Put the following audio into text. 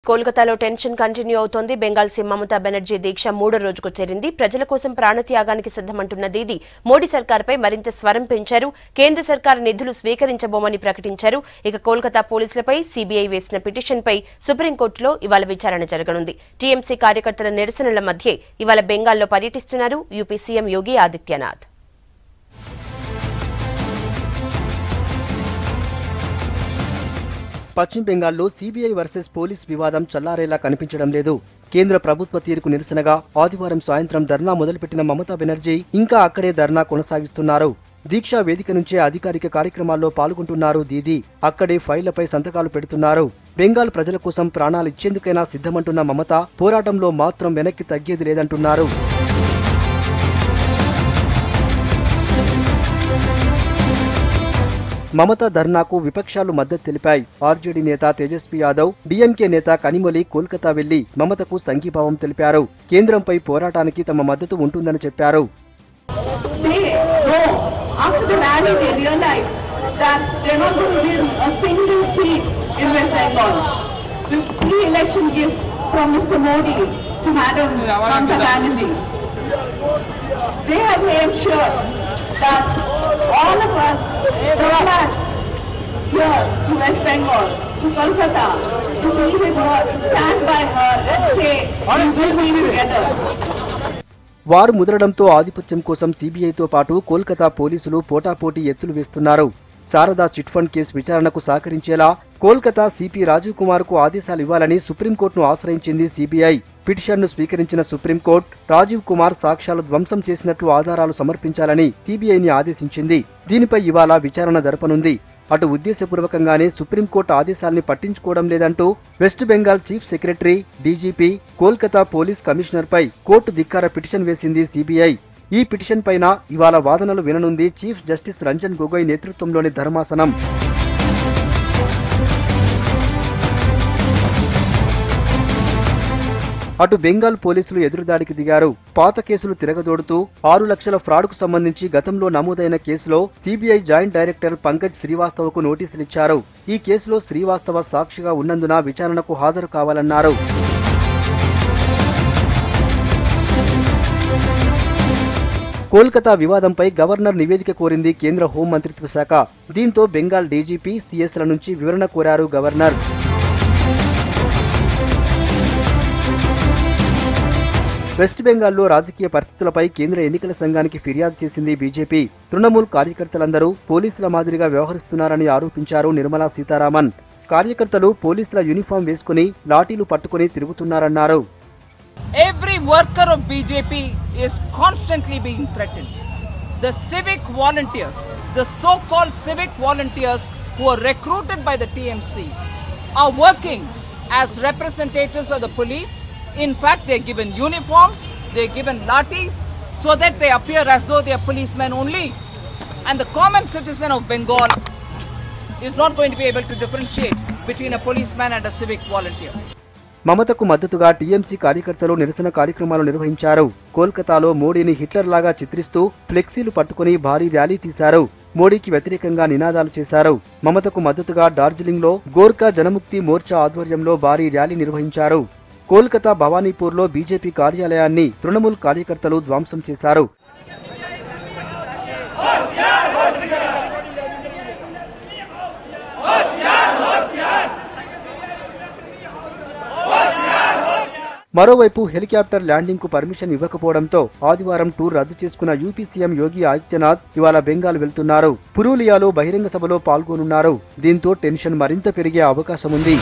కోల్కతాలో tension continue అవుతోంది. Bengal CM Mamata Banerjee దీక్ష 3వ రోజుకు చేరింది. ప్రజల కోసం ప్రాణత్యాగానికి సిద్ధమంటున్న దీదీ మోడీ సర్కార్పై మరింత స్వరం పెంచారు. కేంద్ర సర్కార్ నిధులు స్వీకరించబోమని ప్రకటించారు. ఇక కోల్కతా పోలీసులపై సీబీఐ వేసిన పిటిషన్పై సుప్రీంకోర్టులో ఇవాళ విచారణ జరగనుంది. టీఎంసీ కార్యకర్తల నిరసనల మధ్యే ఇవాళ బెంగాల్లో పర్యటిస్తున్నారు యూపీ సీఎం యోగి ఆదిత్యనాథ్. పశ్చిమ బెంగాల్లో సీబీఐ వర్సెస్ పోలీస్ వివాదం చల్లారేలా కనిపించడం లేదు. కేంద్ర ప్రభుత్వ తీరుకు నిరసనగా ఆదివారం సాయంత్రం ధర్నా మొదలుపెట్టిన మమతా బెనర్జీ ఇంకా అక్కడే ధర్నా కొనసాగిస్తున్నారు. దీక్షా వేదిక నుంచే అధికారిక కార్యక్రమాల్లో పాల్గొంటున్నారు దీదీ. అక్కడే ఫైళ్లపై సంతకాలు పెడుతున్నారు. బెంగాల్ ప్రజల కోసం ప్రాణాలు ఇచ్చేందుకైనా సిద్ధమంటున్న మమత పోరాటంలో మాత్రం వెనక్కి తగ్గేది లేదంటున్నారు. మమతా ధర్నాకు విపక్షాలు మద్దతు తెలిపాయి. ఆర్జేడీ నేత తేజస్వి యాదవ్, డీఎంకే నేత కనిమొలి కోల్కతా వెళ్లి మమతకు సంఘీభావం తెలిపారు. కేంద్రంపై పోరాటానికి తమ మద్దతు ఉంటుందని చెప్పారు. that all of us go back here to West Bengal, to Kolkata, to be with her, to stand by her and say, we will be together. వారు ముదరడంతో ఆధిపత్యం కోసం సీబీఐతో పాటు కోల్కతా పోలీసులు పోటాపోటీ ఎత్తులు వేస్తున్నారు. శారదా చిట్ ఫండ్ కేసు విచారణకు సహకరించేలా కోల్కతా సిపి రాజీవ్ కుమార్ కు ఆదేశాలు ఇవ్వాలని సుప్రీంకోర్టును ఆశ్రయించింది సీబీఐ. పిటిషన్ను స్వీకరించిన సుప్రీంకోర్టు రాజీవ్ కుమార్ సాక్ష్యాలు ధ్వంసం చేసినట్లు ఆధారాలు సమర్పించాలని సీబీఐని ఆదేశించింది. దీనిపై ఇవాళ విచారణ జరపనుంది. అటు ఉద్దేశపూర్వకంగానే సుప్రీంకోర్టు ఆదేశాల్ని పట్టించుకోవడం లేదంటూ West Bengal chief secretary, DGP, Kolkata police కమిషనర్పై కోర్టు ధిక్కార పిటిషన్ వేసింది సీబీఐ. ఈ పిటిషన్ పైన ఇవాళ వాదనలు విననుంది చీఫ్ జస్టిస్ రంజన్ గొగోయ్ నేతృత్వంలోని ధర్మాసనం. అటు బెంగాల్ పోలీసులు ఎదురుదాడికి దిగారు. పాత కేసులు తిరగదోడుతూ 6 లక్షల ఫ్రాడ్కు సంబంధించి గతంలో నమోదైన కేసులో సీబీఐ జాయింట్ డైరెక్టర్ పంకజ్ శ్రీవాస్తవకు నోటీసులిచ్చారు. ఈ కేసులో శ్రీవాస్తవ సాక్షిగా ఉన్నందున విచారణకు హాజరు కావాలన్నారు. కోల్కతా వివాదంపై గవర్నర్ నివేదిక కోరింది కేంద్ర హోంమంత్రిత్వ శాఖ. దీంతో బెంగాల్ డీజీపీ, సీఎస్ల నుంచి వివరణ కోరారు గవర్నర్. వెస్ట్ బెంగాల్లో రాజకీయ పరిస్థితులపై కేంద్ర ఎన్నికల సంఘానికి ఫిర్యాదు చేసింది బీజేపీ. తృణమూల్ కార్యకర్తలందరూ పోలీసుల మాదిరిగా వ్యవహరిస్తున్నారని ఆరోపించారు నిర్మలా సీతారామన్. కార్యకర్తలు పోలీసుల యూనిఫామ్ వేసుకుని లాఠీలు పట్టుకుని తిరుగుతున్నారన్నారు. Every worker of BJP is constantly being threatened. The civic volunteers, the so-called civic volunteers who are recruited by the TMC are working as representatives of the police. In fact, they are given uniforms, they are given lathis so that they appear as though they are policemen only. And the common citizen of Bengal is not going to be able to differentiate between a policeman and a civic volunteer. మమతకు మద్దతుగా TMC కార్యకర్తలు నిరసన కార్యక్రమాలు నిర్వహించారు. కోల్కతాలో మోడీని Hitler లాగా చిత్రిస్తూ ఫ్లెక్సీలు పట్టుకుని భారీ ర్యాలీ తీశారు. మోడీకి వ్యతిరేకంగా నినాదాలు చేశారు. మమతకు మద్దతుగా డార్జిలింగ్లో గోర్ఖా జనముక్తి మోర్చా ఆధ్వర్యంలో భారీ ర్యాలీ నిర్వహించారు. కోల్కతా భవానీపూర్లో బీజేపీ కార్యాలయాన్ని తృణమూల్ కార్యకర్తలు ధ్వంసం చేశారు. మరోవైపు హెలికాప్టర్ ల్యాండింగ్ కు పర్మిషన్ ఇవ్వకపోవడంతో ఆదివారం టూర్ రద్దు చేసుకున్న యూపీ సీఎం యోగి ఆదిత్యనాథ్ ఇవాళ బెంగాల్ వెళ్తున్నారు. పురూలియాలో బహిరంగ సభలో పాల్గొనున్నారు. దీంతో టెన్షన్ మరింత పెరిగే అవకాశం ఉంది.